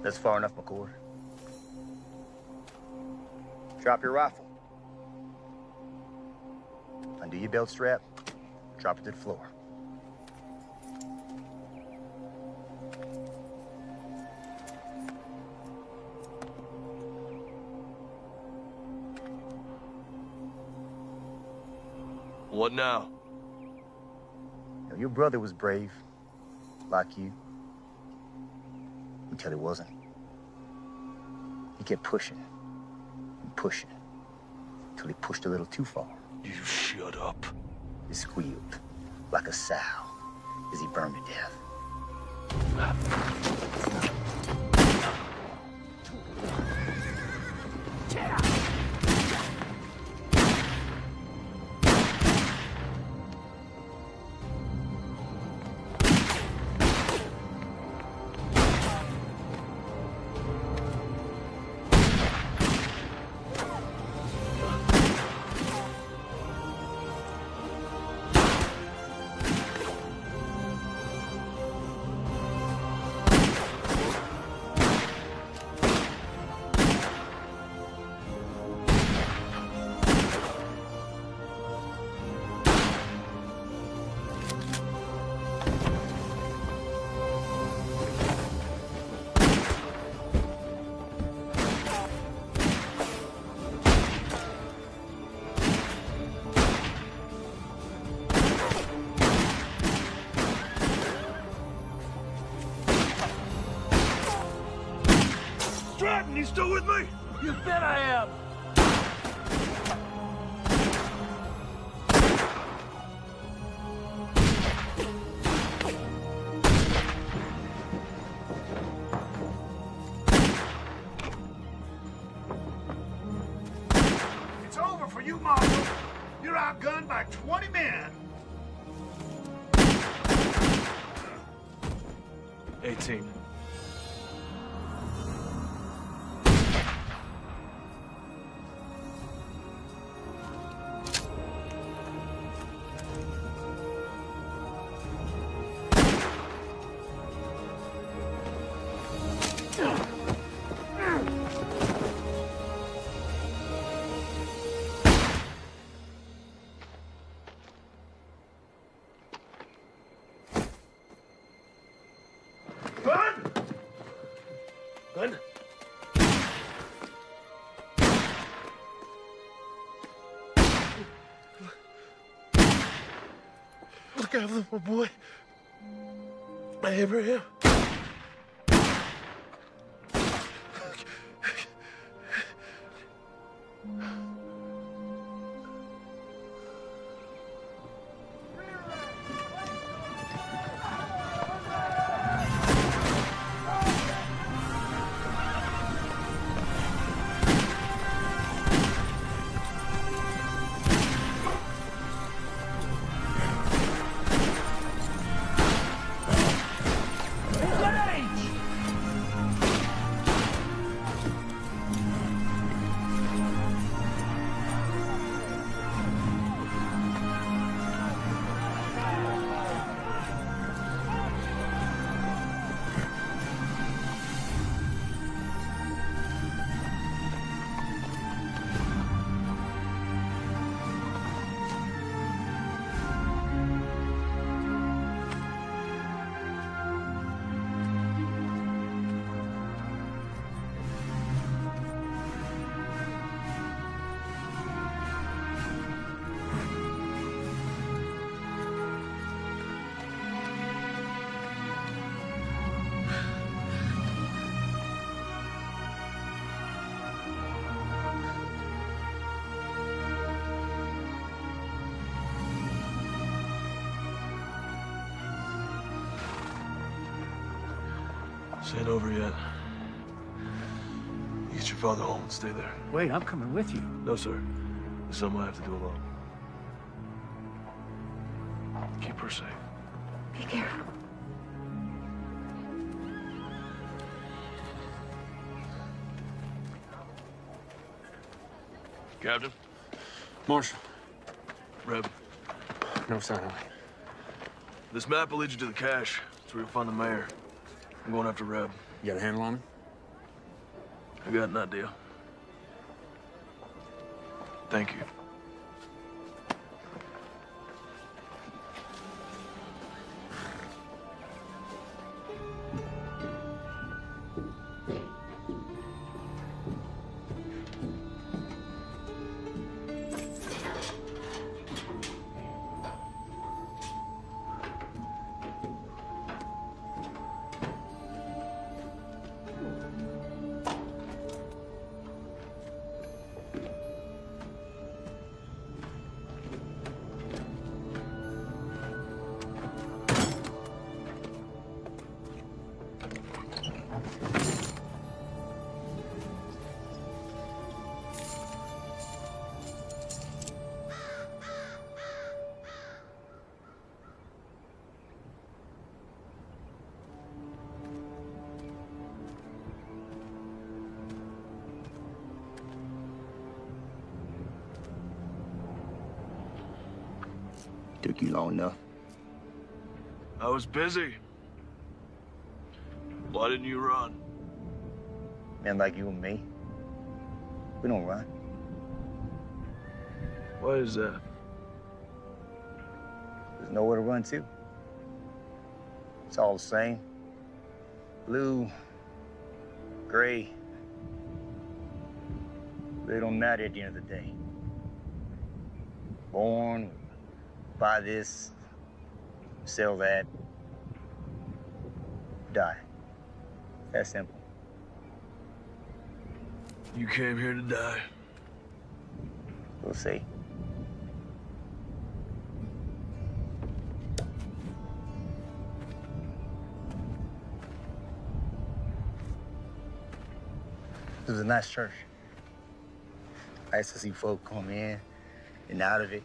That's far enough, McCord. Drop your rifle. Undo your belt strap. Drop it to the floor. What now? You know, your brother was brave, like you. Until he wasn't. He kept pushing and pushing until he pushed a little too far. You shut up. He squealed like a sow as he burned to death. You still with me? You bet I am. It's over for you, Marshal. You're outgunned by 20 men. 18. look after my boy, Abraham. This ain't over yet. You get your father home and stay there. Wait, I'm coming with you. No, sir. There's something I have to do alone. Keep her safe. Be careful. Captain? Marshal. Reb. No sign of it. This map will lead you to the cache. That's where you'll find the mayor. I'm going after Reb. You got a handle on him? I got an idea. Thank you. Took you long enough. I was busy. Why didn't you run? Men like you and me, we don't run. Why is that? There's nowhere to run to. It's all the same. Blue, gray. They don't matter at the end of the day. Born, buy this, sell that, die. That simple. You came here to die. We'll see. It was a nice church. Nice to see folk come in and out of it.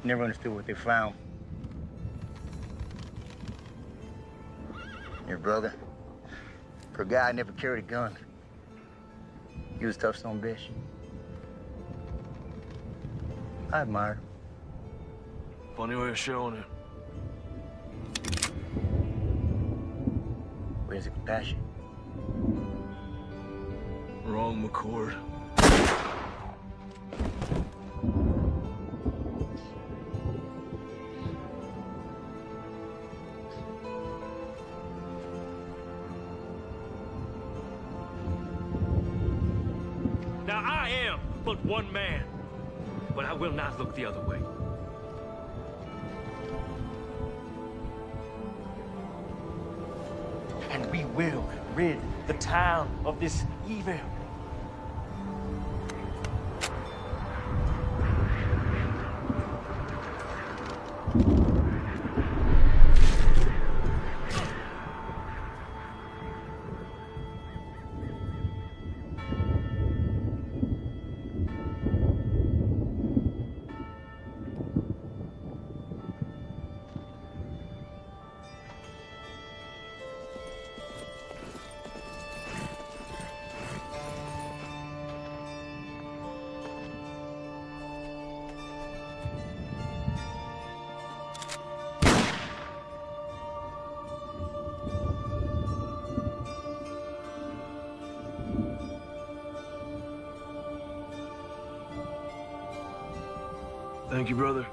Never understood what they found. Your brother, for a guy who never carried a gun, he was a tough son of a bitch. I admired him. Funny way of showing it. Where's the compassion? Wrong McCord. Now I am but one man, but I will not look the other way. and we will rid the town of this evil. Thank you, brother.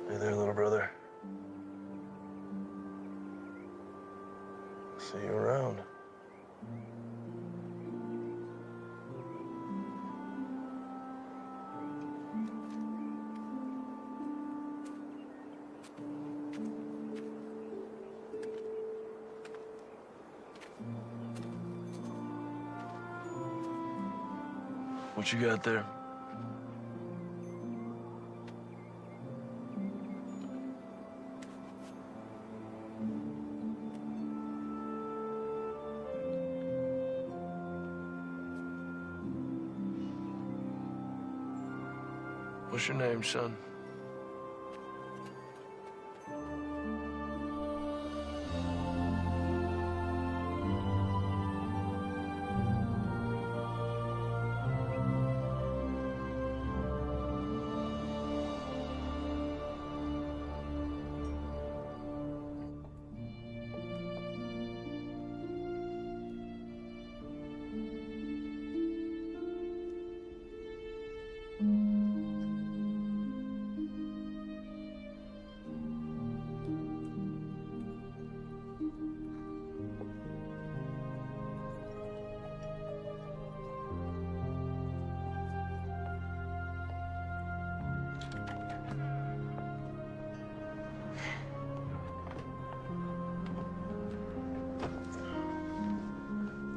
Hey there, little brother. See you around. What you got there? What's your name, son?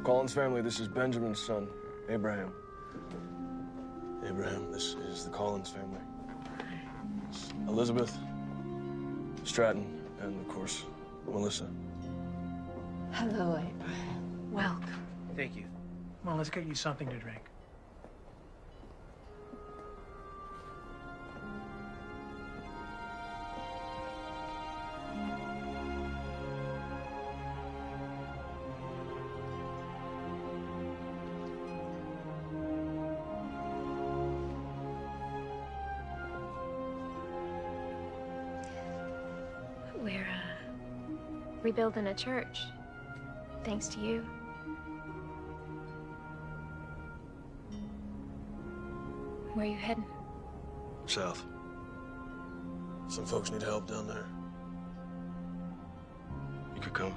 Collins family, this is Benjamin's son, Abraham. Abraham, this is the Collins family. It's Elizabeth, Stratton, and of course, Melissa. Hello, Abraham. Welcome. Thank you. Come on, let's get you something to drink. We're rebuilding a church, thanks to you. Where are you heading? South. Some folks need help down there. You could come.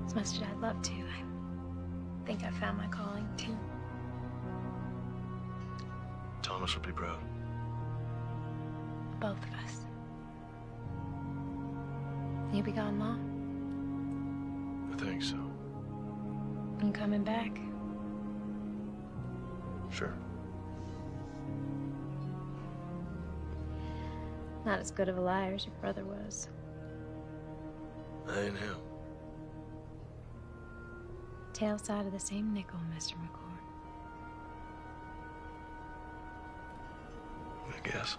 As much as I'd love to, I think I found my calling, too. Thomas would be proud. Both of us. You be gone long? I think so. You coming back? Sure. Not as good of a liar as your brother was. I ain't him. Tail side of the same nickel, Mr. McCord. I guess.